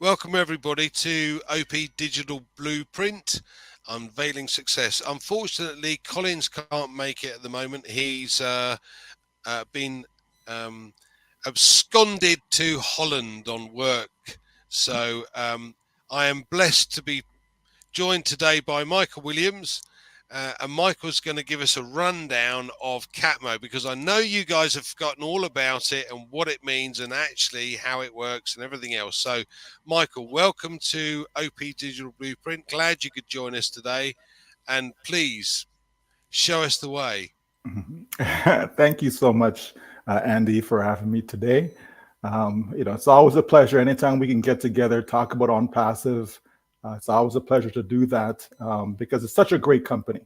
Welcome everybody to OP Digital Blueprint, Unveiling Success. Unfortunately, Collins can't make it at the moment. He's been absconded to Holland on work. So I am blessed to be joined today by Micheal Williams. And Michael's going to give us a rundown of Catmo, because I know you guys have forgotten all about it and what it means and actually how it works and everything else. So, Micheal, welcome to OP Digital Blueprint. Glad you could join us today. And please show us the way. Thank you so much, Andy, for having me today. It's always a pleasure anytime we can get together, talk about OnPassive. It's always a pleasure to do that because it's such a great company,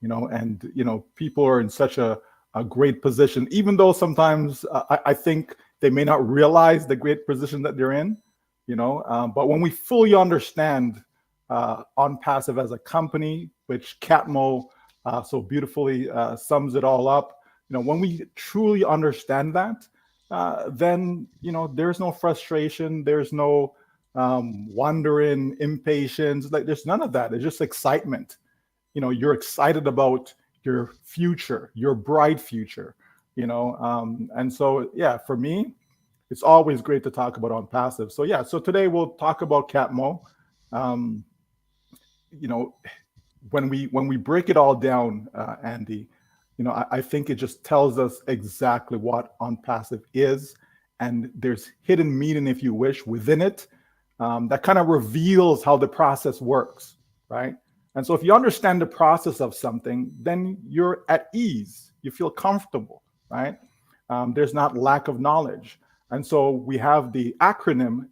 and people are in such a great position, even though sometimes I think they may not realize the great position that they're in, but when we fully understand OnPassive as a company, which Catmo so beautifully sums it all up, when we truly understand that, then there's no frustration, there's no wondering, impatience. Like there's none of that. It's just excitement. You're excited about your future, your bright future. And so yeah, for me, it's always great to talk about OnPassive. So yeah, so today we'll talk about Catmo. Um, you know, when we break it all down, Andy, I think it just tells us exactly what OnPassive is, and there's hidden meaning, if you wish, within it that kind of reveals how the process works, right? And so if you understand the process of something, then you're at ease, you feel comfortable, right? There's not lack of knowledge. And so we have the acronym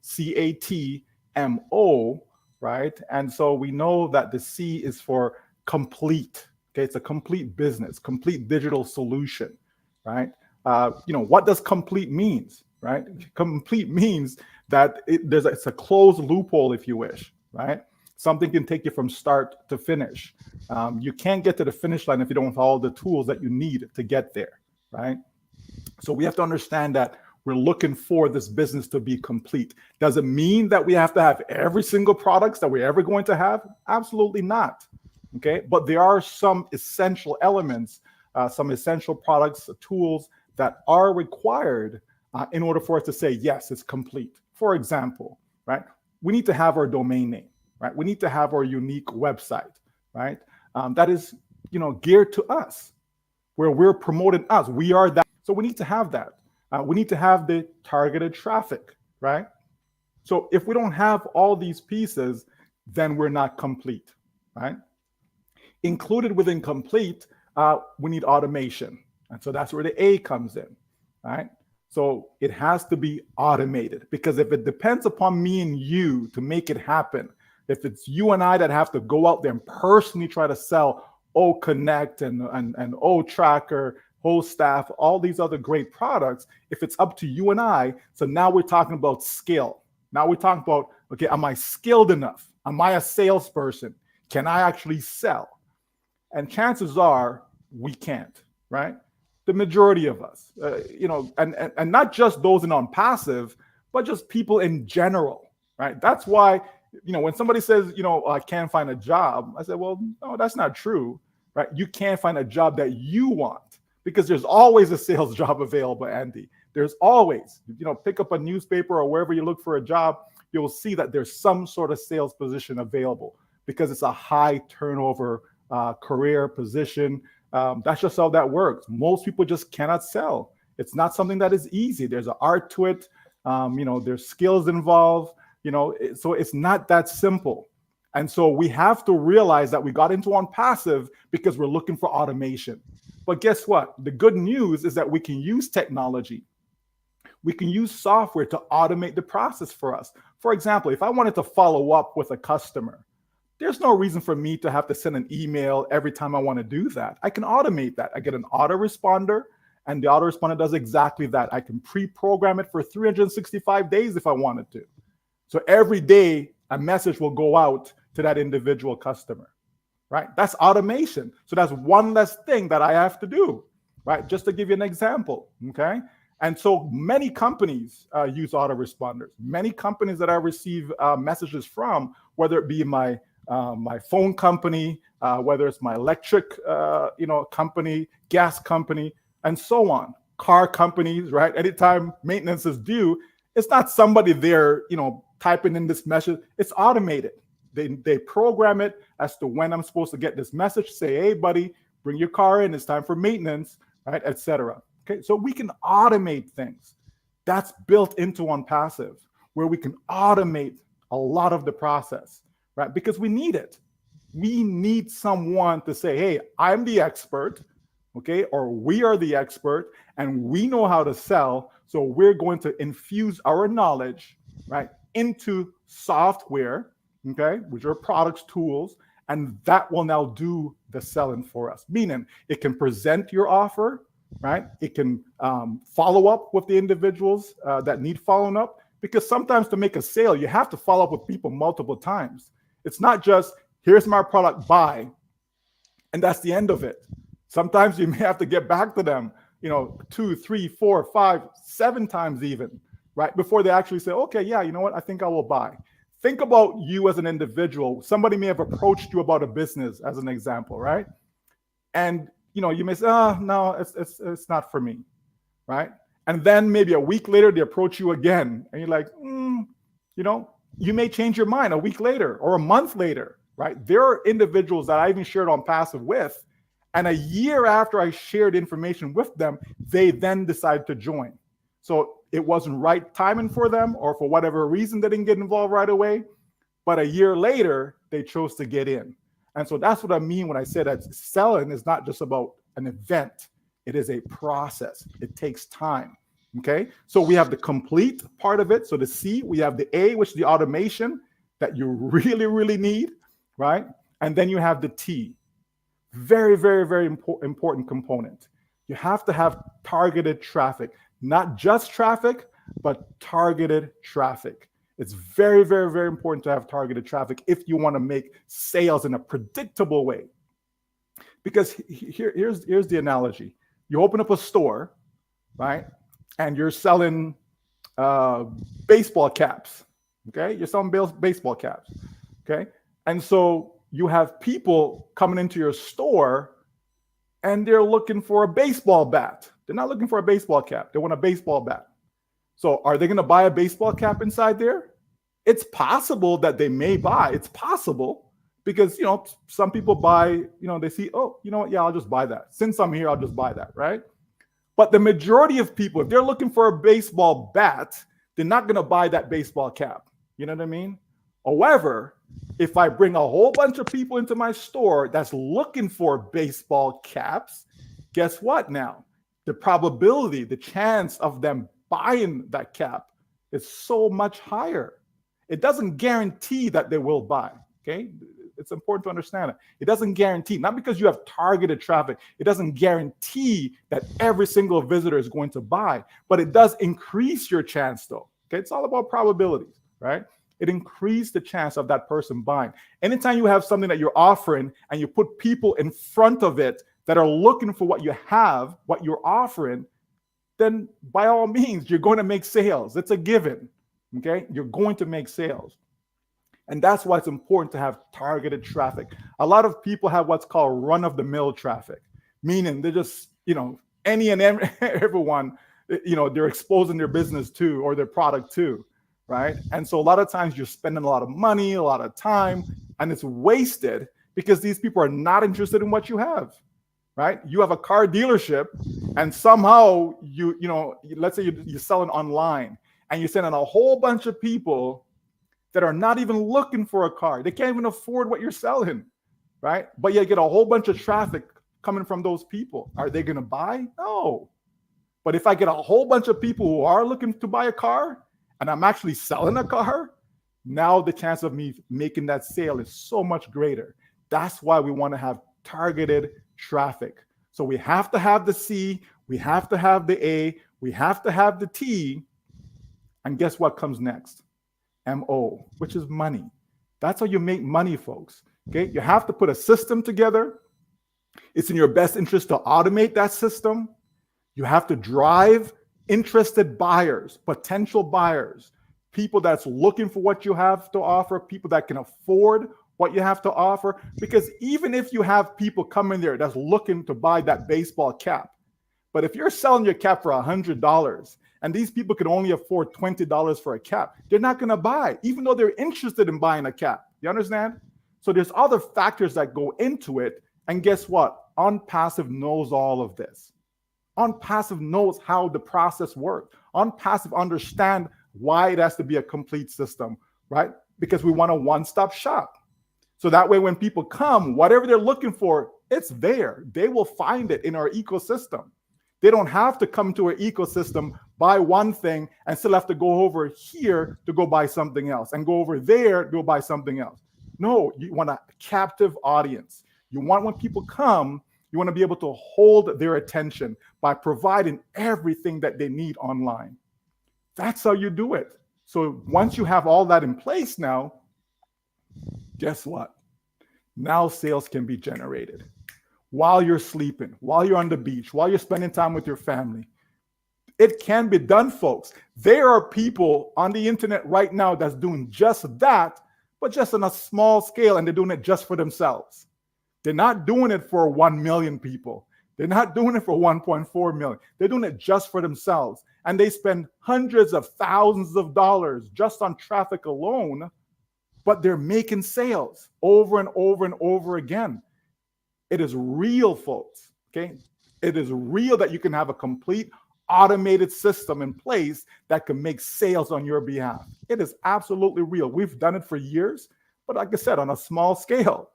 CATMO, right? And so we know that the C is for complete. Okay, it's a complete business, complete digital solution, right? What does complete means, right? Complete means that it's a closed loophole, if you wish, right? Something can take you from start to finish. You can't get to the finish line if you don't have all the tools that you need to get there, right? So we have to understand that we're looking for this business to be complete. Does it mean that we have to have every single products that we're ever going to have? Absolutely not. Okay, but there are some essential elements, some essential products, tools that are required in order for us to say, yes, it's complete. For example, right, we need to have our domain name, right? We need to have our unique website, right? That is, geared to us, where we're promoting us. We are that. So we need to have that. We need to have the targeted traffic, right? So if we don't have all these pieces, then we're not complete, right? Included within complete, we need automation. And so that's where the A comes in, right? So it has to be automated, because if it depends upon me and you to make it happen, if it's you and I that have to go out there and personally try to sell OCONNECT and OTRACKER, whole staff, all these other great products, if it's up to you and I, so now we're talking about skill. Now we're talking about, okay, am I skilled enough? Am I a salesperson? Can I actually sell? And chances are we can't, right? The majority of us, and not just those in OnPassive, but just people in general, right? That's why, when somebody says, I can't find a job, I say, well, no, that's not true, right? You can't find a job that you want, because there's always a sales job available, Andy. There's always, pick up a newspaper or wherever you look for a job, you'll see that there's some sort of sales position available, because it's a high turnover career position. That's just how that works. Most people just cannot sell. It's not something that is easy. There's an art to it. There's skills involved. So it's not that simple. And so we have to realize that we got into OnPassive because we're looking for automation. But guess what? The good news is that we can use technology. We can use software to automate the process for us. For example, if I wanted to follow up with a customer, there's no reason for me to have to send an email every time I want to do that. I can automate that. I get an autoresponder, and the autoresponder does exactly that. I can pre-program it for 365 days if I wanted to. So every day, a message will go out to that individual customer, right? That's automation. So that's one less thing that I have to do, right? Just to give you an example, okay? And so many companies use autoresponders. Many companies that I receive messages from, whether it be my phone company, whether it's my electric company, gas company, and so on, car companies, right? Anytime maintenance is due, it's not somebody there, typing in this message. It's automated. They program it as to when I'm supposed to get this message. Say, hey, buddy, bring your car in. It's time for maintenance, right, etc. Okay, so we can automate things. That's built into OnPassive, where we can automate a lot of the process, right? Because we need it. We need someone to say, hey, I'm the expert, okay, or we are the expert, and we know how to sell. So we're going to infuse our knowledge, right, into software, okay, which are products, tools, and that will now do the selling for us. Meaning it can present your offer, right? It can follow up with the individuals that need following up, because sometimes to make a sale, you have to follow up with people multiple times. It's not just, here's my product, buy, and that's the end of it. Sometimes you may have to get back to them, 2, 3, 4, 5, 7 times even, right? Before they actually say, okay, yeah, you know what? I think I will buy. Think about you as an individual. Somebody may have approached you about a business, as an example, right? And you may say, oh, no, it's not for me, right? And then maybe a week later, they approach you again. And you're like, you may change your mind a week later or a month later, right? There are individuals that I even shared OnPassive with, and a year after I shared information with them, they then decided to join. So it wasn't right timing for them, or for whatever reason, they didn't get involved right away. But a year later, they chose to get in. And so that's what I mean when I say that selling is not just about an event. It is a process. It takes time. Okay. So we have the complete part of it. So the C, we have the A, which is the automation that you really, really need, right? And then you have the T. Very, very, very important component. You have to have targeted traffic, not just traffic, but targeted traffic. It's very, very, very important to have targeted traffic if you want to make sales in a predictable way. Because here's the analogy. You open up a store, right? And you're selling baseball caps, okay? You're selling baseball caps, okay? And so you have people coming into your store and they're looking for a baseball bat. They're not looking for a baseball cap. They want a baseball bat. So are they going to buy a baseball cap inside there? It's possible that they may buy. It's possible because, some people buy, they see, oh, you know what? Yeah, I'll just buy that. Since I'm here, I'll just buy that, right? But the majority of people, if they're looking for a baseball bat, they're not going to buy that baseball cap. You know what I mean? However, if I bring a whole bunch of people into my store that's looking for baseball caps, guess what now? The probability, the chance of them buying that cap is so much higher. It doesn't guarantee that they will buy, okay? It's important to understand it. It doesn't guarantee, not because you have targeted traffic, it doesn't guarantee that every single visitor is going to buy, but it does increase your chance though, okay? It's all about probabilities, right? It increases the chance of that person buying. Anytime you have something that you're offering and you put people in front of it that are looking for what you have, what you're offering, then by all means, you're going to make sales. It's a given. Okay, you're going to make sales. And that's why it's important to have targeted traffic. A lot of people have what's called run-of-the-mill traffic, meaning they're just, any and everyone, they're exposing their business to or their product to, right? And so a lot of times you're spending a lot of money, a lot of time, and it's wasted because these people are not interested in what you have, right? You have a car dealership and somehow let's say you're selling online, and you're sending a whole bunch of people that are not even looking for a car. They can't even afford what you're selling, right? But you get a whole bunch of traffic coming from those people. Are they going to buy? No. But if I get a whole bunch of people who are looking to buy a car and I'm actually selling a car, now the chance of me making that sale is so much greater. That's why we want to have targeted traffic. So we have to have the C, we have to have the A, we have to have the T. And guess what comes next? MO, which is money. That's how you make money, folks. Okay, you have to put a system together. It's in your best interest to automate that system. You have to drive interested buyers, potential buyers, people that's looking for what you have to offer, people that can afford what you have to offer. Because even if you have people coming there that's looking to buy that baseball cap, but if you're selling your cap for $100 and these people can only afford $20 for a cap, they're not going to buy, even though they're interested in buying a cap. You understand? So there's other factors that go into it. And guess what? OnPassive knows all of this. OnPassive knows how the process works. OnPassive understand why it has to be a complete system, right? Because we want a one-stop shop. So that way, when people come, whatever they're looking for, it's there. They will find it in our ecosystem. They don't have to come to our ecosystem, buy one thing, and still have to go over here to go buy something else, and go over there to go buy something else. No, you want a captive audience. You want when people come, you want to be able to hold their attention by providing everything that they need online. That's how you do it. So once you have all that in place now, guess what? Now sales can be generated while you're sleeping, while you're on the beach, while you're spending time with your family. It can be done, folks. There are people on the internet right now that's doing just that, but just on a small scale, and they're doing it just for themselves. They're not doing it for 1 million people. They're not doing it for 1.4 million. They're doing it just for themselves. And they spend hundreds of thousands of dollars just on traffic alone, but they're making sales over and over and over again. It is real, folks, okay? It is real that you can have a complete automated system in place that can make sales on your behalf. It is absolutely real. We've done it for years, but like I said, on a small scale,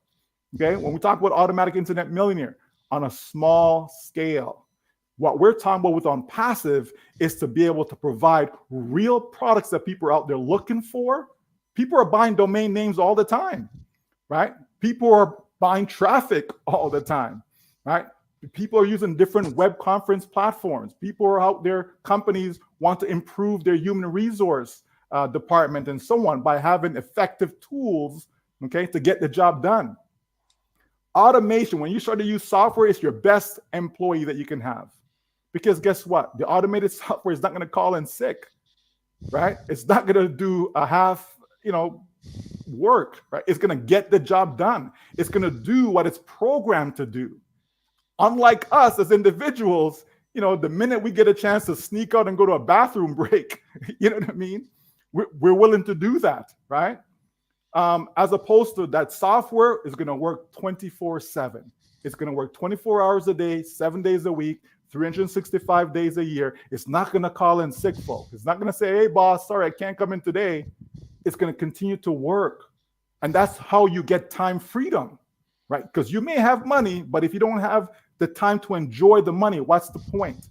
okay? When we talk about automatic internet millionaire, on a small scale, what we're talking about with OnPassive is to be able to provide real products that people are out there looking for. People are buying domain names all the time, right? People are buying traffic all the time, right? People are using different web conference platforms. People are out there, companies want to improve their human resource department and so on by having effective tools, okay, to get the job done. Automation, when you start to use software, it's your best employee that you can have. Because guess what? The automated software is not going to call in sick, right? It's not going to do a half, work, right? It's going to get the job done. It's going to do what it's programmed to do. Unlike us as individuals, the minute we get a chance to sneak out and go to a bathroom break, you know what I mean? We're willing to do that, right? As opposed to that software is going to work 24/7. It's going to work 24 hours a day, 7 days a week, 365 days a year. It's not going to call in sick, folks. It's not going to say, hey, boss, sorry, I can't come in today. It's going to continue to work. And that's how you get time freedom, right? Because you may have money, but if you don't have the time to enjoy the money, what's the point?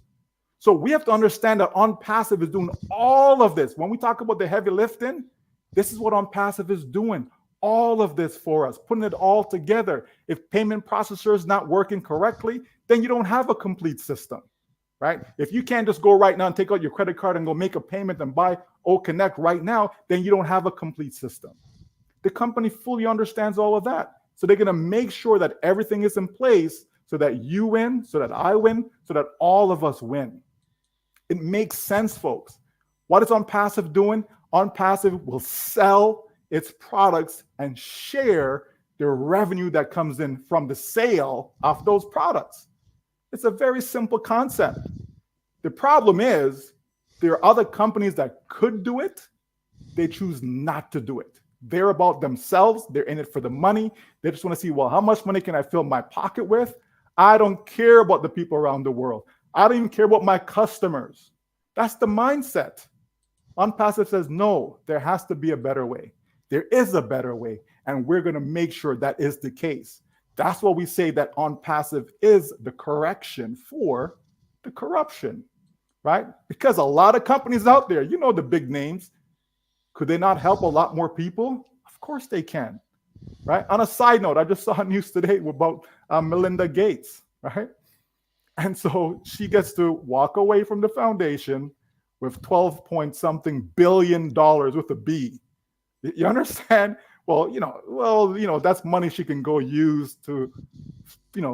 So we have to understand that OnPassive is doing all of this. When we talk about the heavy lifting, this is what OnPassive is doing. All of this for us, putting it all together. If payment processor is not working correctly, then you don't have a complete system, right? If you can't just go right now and take out your credit card and go make a payment and buy OCONNECT right now, then you don't have a complete system. The company fully understands all of that. So they're going to make sure that everything is in place so that you win, so that I win, so that all of us win. It makes sense, folks. What is OnPassive doing? OnPassive will sell its products and share the revenue that comes in from the sale of those products. It's a very simple concept. The problem is there are other companies that could do it. They choose not to do it. They're about themselves. They're in it for the money. They just want to see, well, how much money can I fill my pocket with? I don't care about the people around the world. I don't even care about my customers. That's the mindset. OnPassive says, no, there has to be a better way. There is a better way, and we're going to make sure that is the case. That's why we say that OnPassive is the correction for the corruption, right? Because a lot of companies out there, the big names, could they not help a lot more people? Of course they can, right? On a side note, I just saw news today about Melinda Gates, right? And so she gets to walk away from the foundation with 12 point something billion dollars with a B. You understand? Well, that's money she can go use to,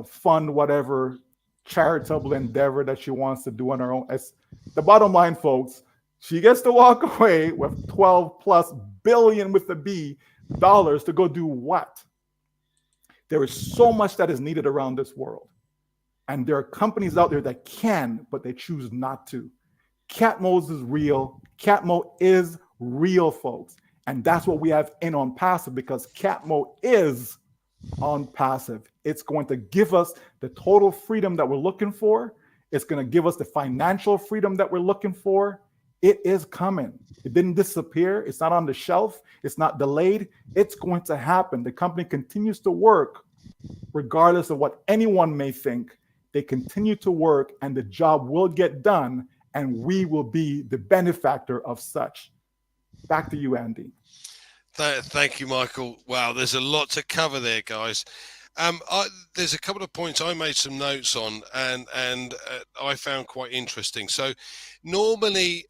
fund whatever charitable endeavor that she wants to do on her own. It's the bottom line, folks. She gets to walk away with 12 plus billion with the B dollars to go do what? There is so much that is needed around this world. And there are companies out there that can, but they choose not to. Catmos is real. Catmo is real, folks. And that's what we have in OnPassive, because Catmo is OnPassive. It's going to give us the total freedom that we're looking for. It's going to give us the financial freedom that we're looking for. It is coming. It didn't disappear. It's not on the shelf. It's not delayed. It's going to happen. The company continues to work regardless of what anyone may think. They continue to work, and the job will get done, and we will be the benefactor of such. Back to you, Andy. Thank you, Michael. Wow, there's a lot to cover there, guys. There's a couple of points I made some notes on, and I found quite interesting. So normally,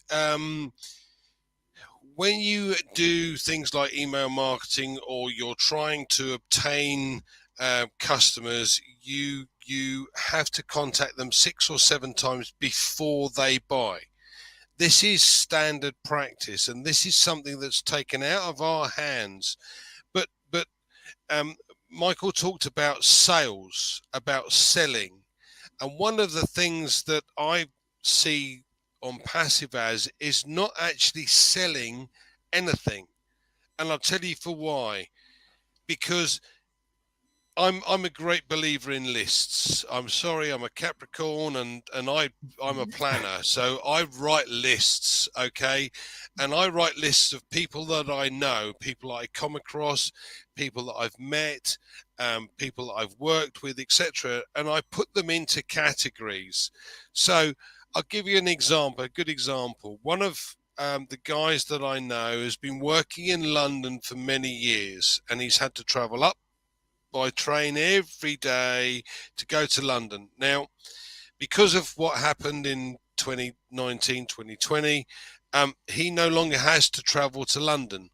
when you do things like email marketing, or you're trying to obtain customers, you have to contact them 6 or 7 times before they buy. This is standard practice, and this is something that's taken out of our hands. But Michael talked about sales, about selling, and one of the things that I see OnPassive as is not actually selling anything, and I'll tell you for why. Because I'm a great believer in lists. I'm sorry, I'm a Capricorn, and I'm a planner, so I write lists, okay? And I write lists of people that I know, people I come across, people that I've met, people that I've worked with, etc. And I put them into categories. So I'll give you an example, a good example. One of the guys that I know has been working in London for many years, and he's had to travel up by train every day to go to London. Now, because of what happened in 2019, 2020, he no longer has to travel to London.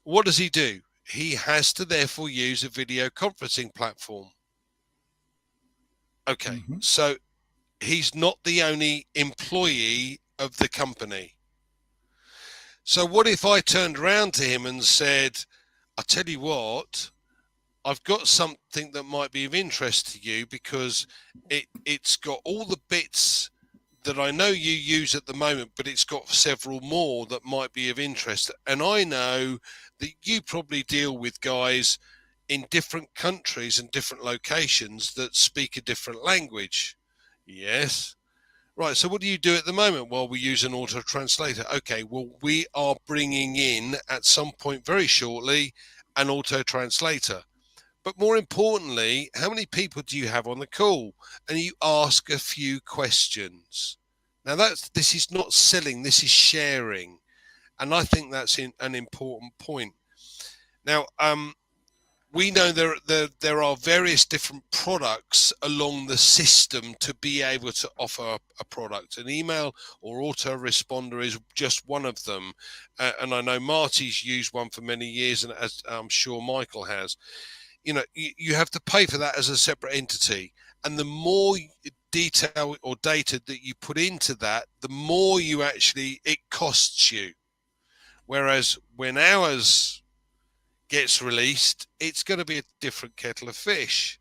What does he do? He has to therefore use a video conferencing platform. Okay, so he's not the only employee of the company. So what if I turned around to him and said, I'll tell you what, I've got something that might be of interest to you, because it's got all the bits that I know you use at the moment, but it's got several more that might be of interest. And I know that you probably deal with guys in different countries and different locations that speak a different language. Yes. Right, so what do you do at the moment? Well, we use an auto translator. Okay, well, we are bringing in at some point very shortly an auto translator. But more importantly, how many people do you have on the call? And you ask a few questions. Now, this is not selling, this is sharing. And I think that's an important point. Now, we know there are various different products along the system to be able to offer a product. An email or autoresponder is just one of them. And I know Marty's used one for many years, and as I'm sure Michael has. You know, you have to pay for that as a separate entity. And the more detail or data that you put into that, the more it costs you. Whereas when ours gets released, it's going to be a different kettle of fish,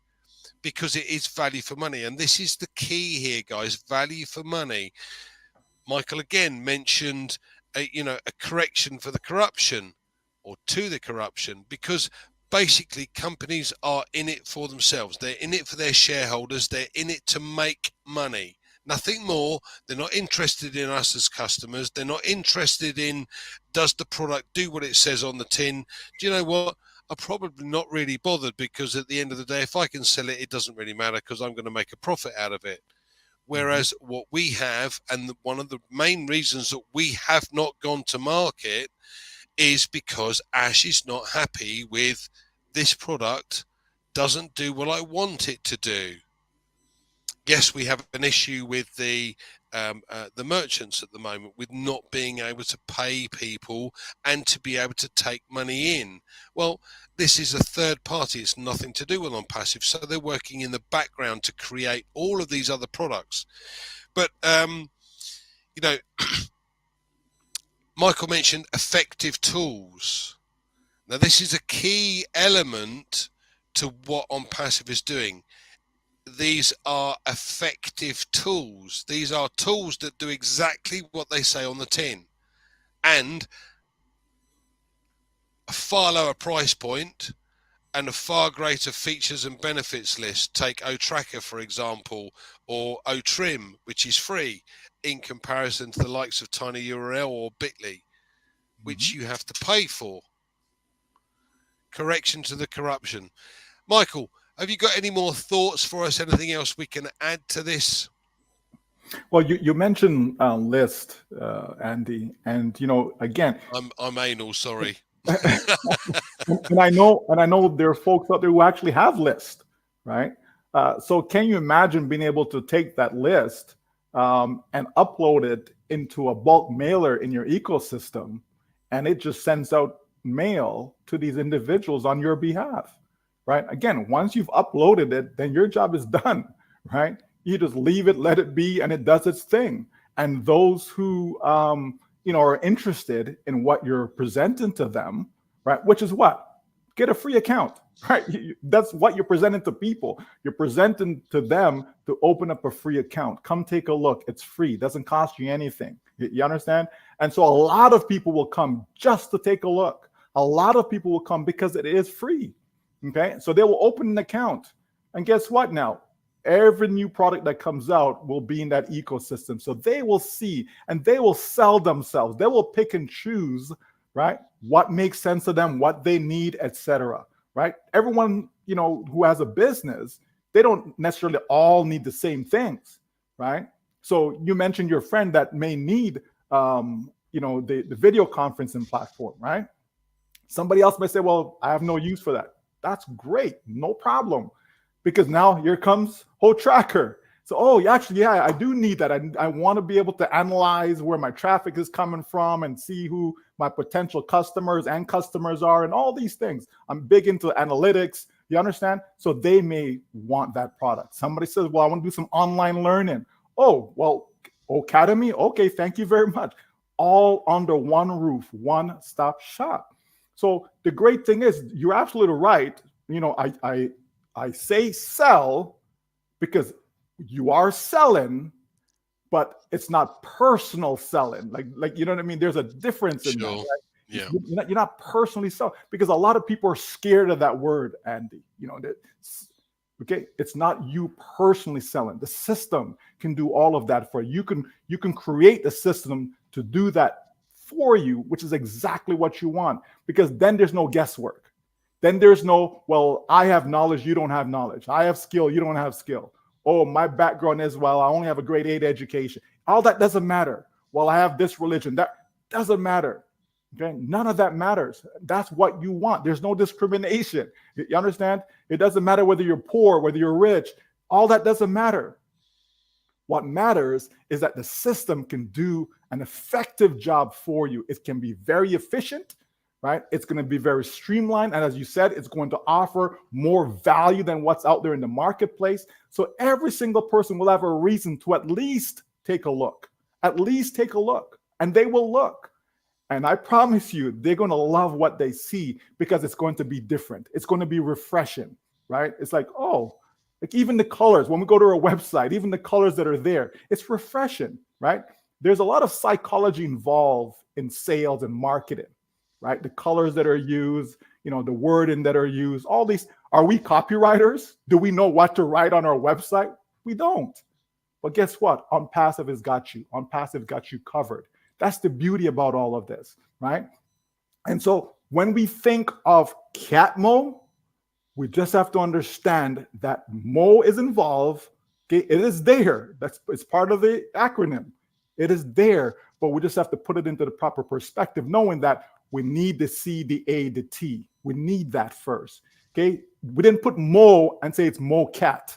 because it is value for money. And this is the key here, guys, value for money. Michael again mentioned a correction for the corruption, or to the corruption, because basically companies are in it for themselves. They're in it for their shareholders. They're in it to make money. Nothing more. They're not interested in us as customers. They're not interested in, does the product do what it says on the tin? Do you know what? I'm probably not really bothered, because at the end of the day, if I can sell it, it doesn't really matter, because I'm going to make a profit out of it. Whereas what we have, and one of the main reasons that we have not gone to market, is because Ash is not happy with this product, doesn't do what I want it to do. Yes, we have an issue with the the merchants at the moment with not being able to pay people and to be able to take money in. Well, this is a third party. It's nothing to do with OnPassive. So they're working in the background to create all of these other products. But, you know, Michael mentioned effective tools. Now, this is a key element to what OnPassive is doing. These are effective tools. These are tools that do exactly what they say on the tin, and a far lower price point and a far greater features and benefits list. Take OTRACKER, for example, or OTRIM, which is free in comparison to the likes of TinyURL or Bitly, which you have to pay for. Correction to the corruption. Michael, have you got any more thoughts for us? Anything else we can add to this? Well, you mentioned list, Andy, and again, I'm anal. Sorry. and I know there are folks out there who actually have lists, right? So can you imagine being able to take that list and upload it into a bulk mailer in your ecosystem, and it just sends out mail to these individuals on your behalf, right? Again, once you've uploaded it, then your job is done, right? You just leave it, let it be, and it does its thing. And those who are interested in what you're presenting to them, right? Which is what? Get a free account, right? That's what you're presenting to people. You're presenting to them to open up a free account. Come take a look. It's free. It doesn't cost you anything. You understand? And so a lot of people will come just to take a look. A lot of people will come because it is free. Okay, so they will open an account, and guess what? Now every new product that comes out will be in that ecosystem, so they will see and they will sell themselves. They will pick and choose, right, what makes sense to them, what they need, etc. Right? Everyone who has a business, they don't necessarily all need the same things, right? So you mentioned your friend that may need the video conferencing platform, right? Somebody else may say, well, I have no use for that. That's great, no problem, because now here comes OTRACKER. So, I do need that. I want to be able to analyze where my traffic is coming from and see who my potential customers are and all these things. I'm big into analytics. You understand? So they may want that product. Somebody says, well, I want to do some online learning. Oh, well, Academy. Okay, thank you very much. All under one roof, one-stop shop. So the great thing is, you're absolutely right. I say sell because you are selling, but it's not personal selling. Like you know what I mean? There's a difference in that. Right? Yeah. You're not personally selling, because a lot of people are scared of that word, Andy. Okay, it's not you personally selling. The system can do all of that for you. You can create the system to do that for you, which is exactly what you want, because then there's no guesswork. Then there's no, well, I have knowledge, you don't have knowledge. I have skill, you don't have skill. Oh, my background is, well, I only have a grade 8 education. All that doesn't matter. Well, I have this religion. That doesn't matter. Okay, none of that matters. That's what you want. There's no discrimination. You understand? It doesn't matter whether you're poor, whether you're rich. All that doesn't matter. What matters is that the system can do an effective job for you. It can be very efficient, right? It's going to be very streamlined. And as you said, it's going to offer more value than what's out there in the marketplace. So every single person will have a reason to at least take a look. At least take a look. And they will look. And I promise you, they're going to love what they see, because it's going to be different. It's going to be refreshing, right? It's like, oh, like even the colors, when we go to our website, even the colors that are there, it's refreshing, right? There's a lot of psychology involved in sales and marketing, right? The colors that are used, the wording that are used, all these. Are we copywriters? Do we know what to write on our website? We don't. But guess what? OnPassive has got you. OnPassive got you covered. That's the beauty about all of this, right? And so when we think of CatMo, we just have to understand that Mo is involved. Okay, it is there. It's part of the acronym. It is there, but we just have to put it into the proper perspective, knowing that we need the C, the A, the T. We need that first. Okay, we didn't put Mo and say it's Mo Cat.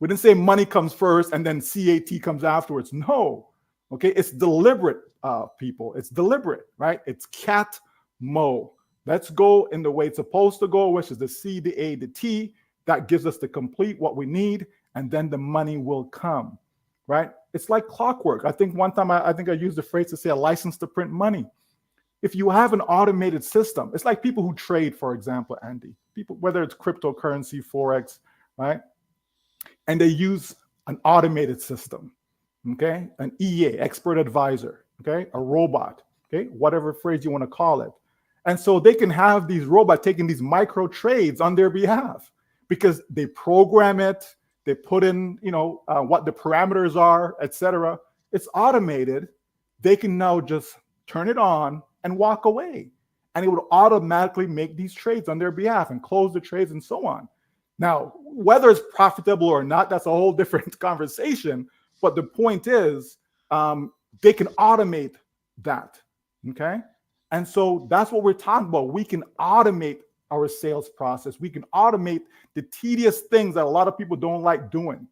We didn't say money comes first and then CAT comes afterwards. No, Okay, it's deliberate, people. It's deliberate, right? It's cat mo. Let's go in the way it's supposed to go, which is the C, the A, the T. That gives us to complete what we need, and then the money will come, right? It's like clockwork. I think one time I think I used the phrase to say a license to print money. If you have an automated system, it's like people who trade, for example, Andy, people, whether it's cryptocurrency, Forex, right? And they use an automated system, okay? An EA, expert advisor, okay? A robot, okay? Whatever phrase you want to call it. And so they can have these robots taking these micro trades on their behalf because they program it, they put in, what the parameters are, etc. It's automated. They can now just turn it on and walk away. And it would automatically make these trades on their behalf and close the trades and so on. Now, whether it's profitable or not, that's a whole different conversation. But the point is, they can automate that, okay? And so that's what we're talking about. We can automate our sales process. We can automate the tedious things that a lot of people don't like doing,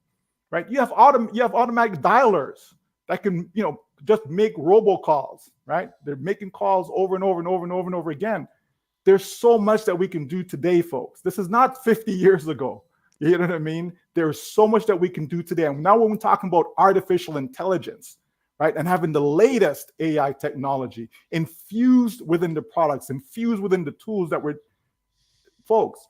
right? You have automatic dialers that can, just make robocalls, right? They're making calls over and over and over and over and over again. There's so much that we can do today, folks. This is not 50 years ago. You know what I mean? There's so much that we can do today. And now when we're talking about artificial intelligence, right? And having the latest AI technology infused within the products, infused within the tools that folks,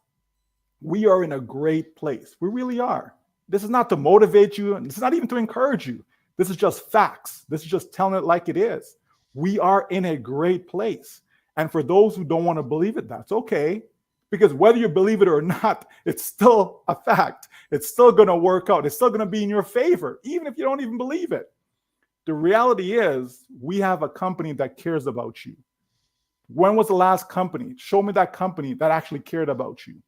we are in a great place. We really are. This is not to motivate you, and this is not even to encourage you. This is just facts. This is just telling it like it is. We are in a great place. And for those who don't want to believe it, that's okay. Because whether you believe it or not, it's still a fact. It's still going to work out. It's still going to be in your favor, even if you don't even believe it. The reality is we have a company that cares about you. When was the last company? Show me that company that actually cared about you.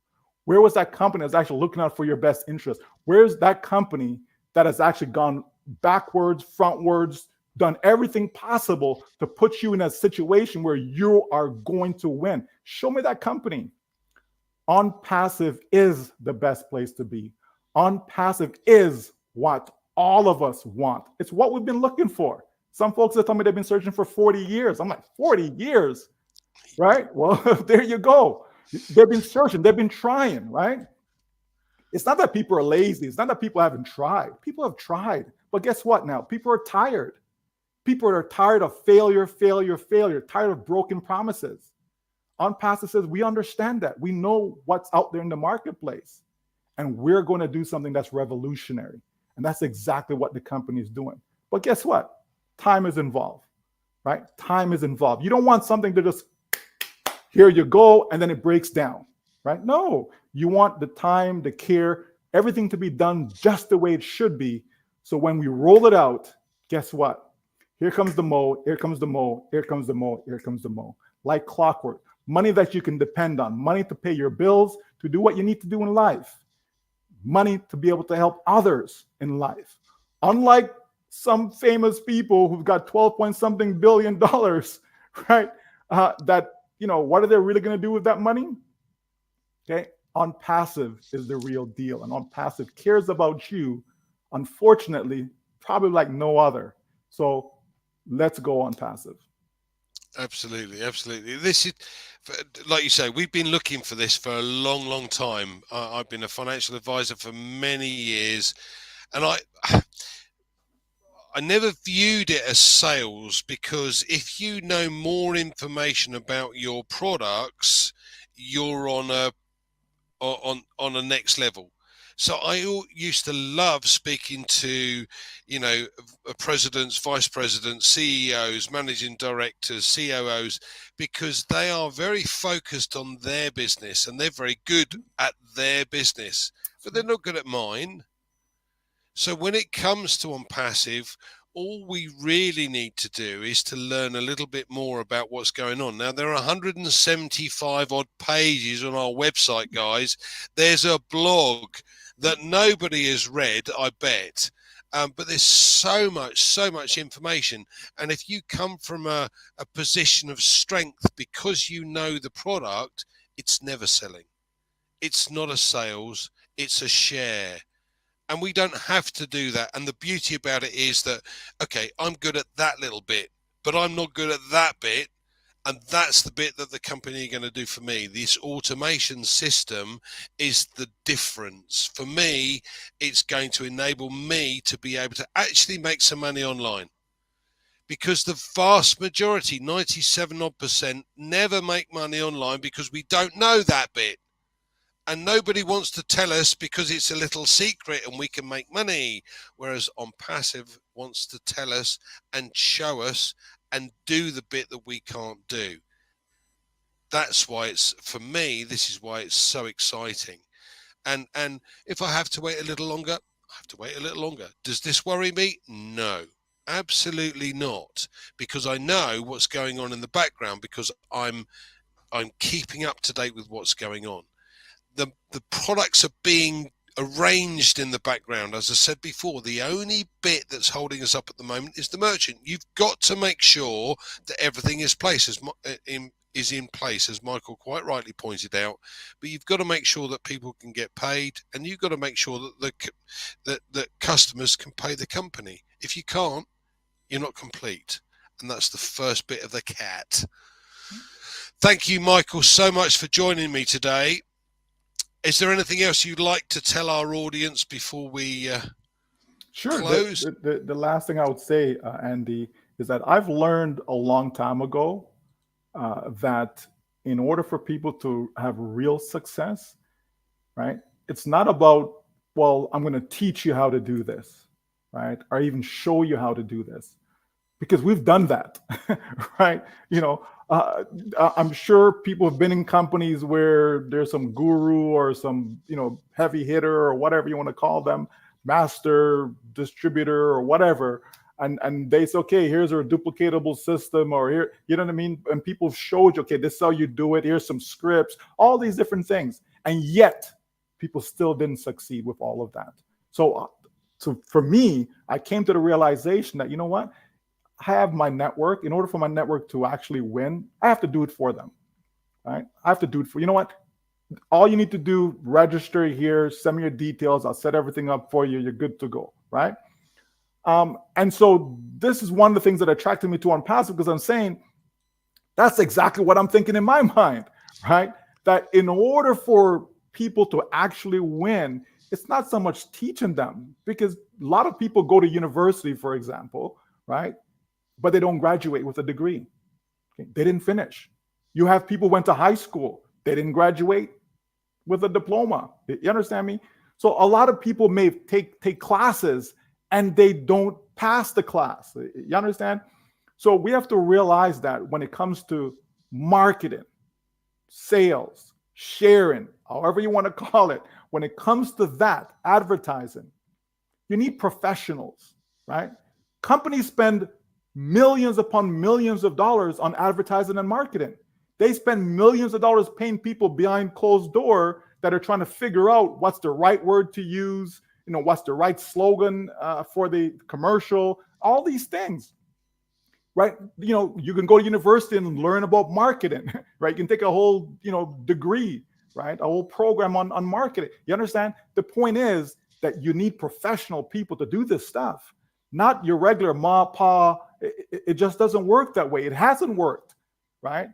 Where was that company that's actually looking out for your best interest? Where's that company that has actually gone backwards, frontwards, done everything possible to put you in a situation where you are going to win? Show me that company. OnPassive is the best place to be. OnPassive is what all of us want. It's what we've been looking for. Some folks have told me they've been searching for 40 years. I'm like, 40 years, right? Well, there you go. They've been searching, they've been trying, right? It's not that people are lazy. It's not that people haven't tried. People have tried. But guess what now? People are tired. People are tired of failure, tired of broken promises. OnPassive says, we understand that. We know what's out there in the marketplace. And we're going to do something that's revolutionary. And that's exactly what the company is doing. But guess what? Time is involved, right? Time is involved. You don't want something to just, here you go, and then it breaks down, right? No, you want the time, the care, everything to be done just the way it should be. So when we roll it out, guess what? Here comes the mo, here comes the mo, here comes the mo, here comes the mo. Like clockwork. Money that you can depend on. Money to pay your bills, to do what you need to do in life. Money to be able to help others in life. Unlike some famous people who've got 12 point something billion dollars, right? That, what are they really going to do with that money? Okay. OnPassive is the real deal. And OnPassive cares about you, unfortunately, probably like no other. So let's go OnPassive. Absolutely, absolutely. This is, like you say, we've been looking for this for a long, long time. I've been a financial advisor for many years, and I never viewed it as sales, because if you know more information about your products, you're on a next level. So I used to love speaking to, presidents, vice presidents, CEOs, managing directors, COOs, because they are very focused on their business and they're very good at their business, but they're not good at mine. So when it comes to OnPassive, all we really need to do is to learn a little bit more about what's going on. Now, there are 175 odd pages on our website, guys. There's a blog that nobody has read, I bet. But there's so much information. And if you come from a position of strength because you know the product, it's never selling. It's not a sales, it's a share. And we don't have to do that. And the beauty about it is that, okay, I'm good at that little bit, but I'm not good at that bit. And that's the bit that the company are going to do for me. This automation system is the difference. For me, it's going to enable me to be able to actually make some money online. Because the vast majority, 97% never make money online because we don't know that bit. And nobody wants to tell us because it's a little secret and we can make money. Whereas OnPassive wants to tell us and show us and do the bit that we can't do. That's why it's, for me, this is why it's so exciting. And if I have to wait a little longer, I have to wait a little longer. Does this worry me? No, absolutely not. Because I know what's going on in the background, because I'm keeping up to date with what's going on. The products are being arranged in the background. As I said before, the only bit that's holding us up at the moment is the merchant. You've got to make sure that everything is in place, as Michael quite rightly pointed out. But you've got to make sure that people can get paid, and you've got to make sure that customers can pay the company. If you can't, you're not complete, and that's the first bit of the cat. Thank you, Michael, so much for joining me today. Is there anything else you'd like to tell our audience before we close? The last thing I would say, Andy, is that I've learned a long time ago that in order for people to have real success, right, it's not about, well, I'm going to teach you how to do this, right, or even show you how to do this, because we've done that, right? I'm sure people have been in companies where there's some guru or some, heavy hitter or whatever you want to call them, master distributor or whatever. And they say, okay, here's our duplicatable system, or here, you know what I mean? And people showed you, okay, this is how you do it. Here's some scripts, all these different things. And yet people still didn't succeed with all of that. So for me, I came to the realization that, you know what? I have my network. In order for my network to actually win, I have to do it for them, right? I have to do it for, you know what? All you need to do, register here, send me your details. I'll set everything up for you. You're good to go, right? And so this is one of the things that attracted me to OnPassive, because I'm saying that's exactly what I'm thinking in my mind, right? That in order for people to actually win, it's not so much teaching them, because a lot of people go to university, for example, right? But they don't graduate with a degree. Okay? They didn't finish. You have people went to high school. They didn't graduate with a diploma. You understand me? So a lot of people may take classes and they don't pass the class. You understand? So we have to realize that when it comes to marketing, sales, sharing, however you want to call it, when it comes to that, advertising, you need professionals, right? Companies spend millions upon millions of dollars on advertising and marketing. They spend millions of dollars paying people behind closed door that are trying to figure out what's the right word to use, what's the right slogan for the commercial, all these things, right? You can go to university and learn about marketing, right? You can take a whole, degree, right? A whole program on marketing. You understand? The point is that you need professional people to do this stuff, not your regular ma, pa. It just doesn't work that way. It hasn't worked, right?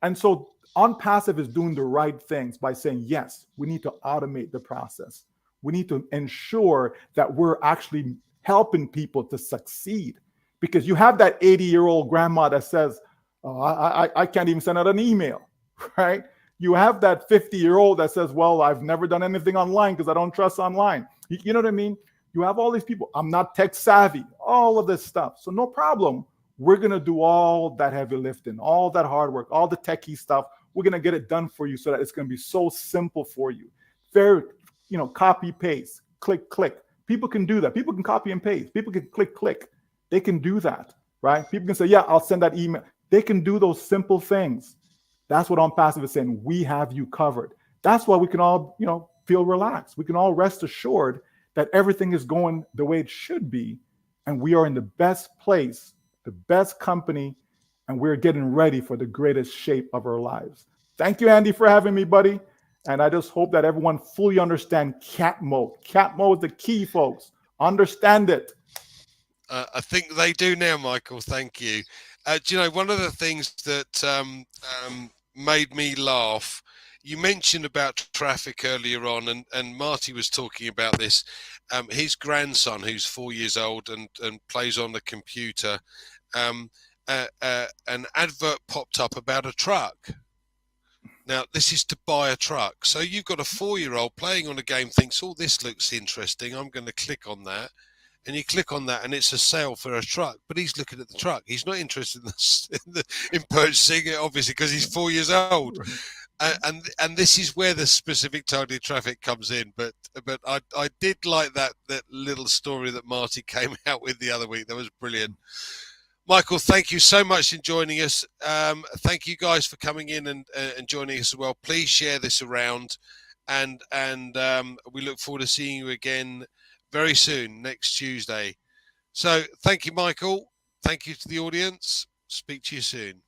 And so OnPassive is doing the right things by saying, yes, we need to automate the process. We need to ensure that we're actually helping people to succeed, because you have that 80-year-old grandma that says, oh, I can't even send out an email, right? You have that 50-year-old that says, well, I've never done anything online because I don't trust online. You know what I mean? You have all these people, I'm not tech savvy, all of this stuff. So no problem. We're going to do all that heavy lifting, all that hard work, all the techie stuff. We're going to get it done for you so that it's going to be so simple for you. Very, copy, paste, click, click. People can do that. People can copy and paste. People can click, click. They can do that, right? People can say, yeah, I'll send that email. They can do those simple things. That's what OnPassive is saying. We have you covered. That's why we can all, feel relaxed. We can all rest assured that everything is going the way it should be, and we are in the best place, the best company, and we're getting ready for the greatest shape of our lives. Thank you, Andy, for having me, buddy. And I just hope that everyone fully understand cat mode. Cat mode is the key, folks. Understand it. I think they do now, Michael. Thank you. Do you know, one of the things that made me laugh, you mentioned about traffic earlier on, and Marty was talking about this. His grandson, who's 4 years old and plays on the computer, an advert popped up about a truck. Now, this is to buy a truck. So you've got a 4-year-old playing on a game, thinks, oh, this looks interesting. I'm going to click on that. And you click on that and it's a sale for a truck. But he's looking at the truck. He's not interested in purchasing it, obviously, because he's 4 years old. And this is where the specific targeted traffic comes in. But I did like that little story that Marty came out with the other week. That was brilliant. Michael, thank you so much for joining us. Thank you guys for coming in and joining us as well. Please share this around, and we look forward to seeing you again very soon, next Tuesday. So thank you, Michael. Thank you to the audience. Speak to you soon.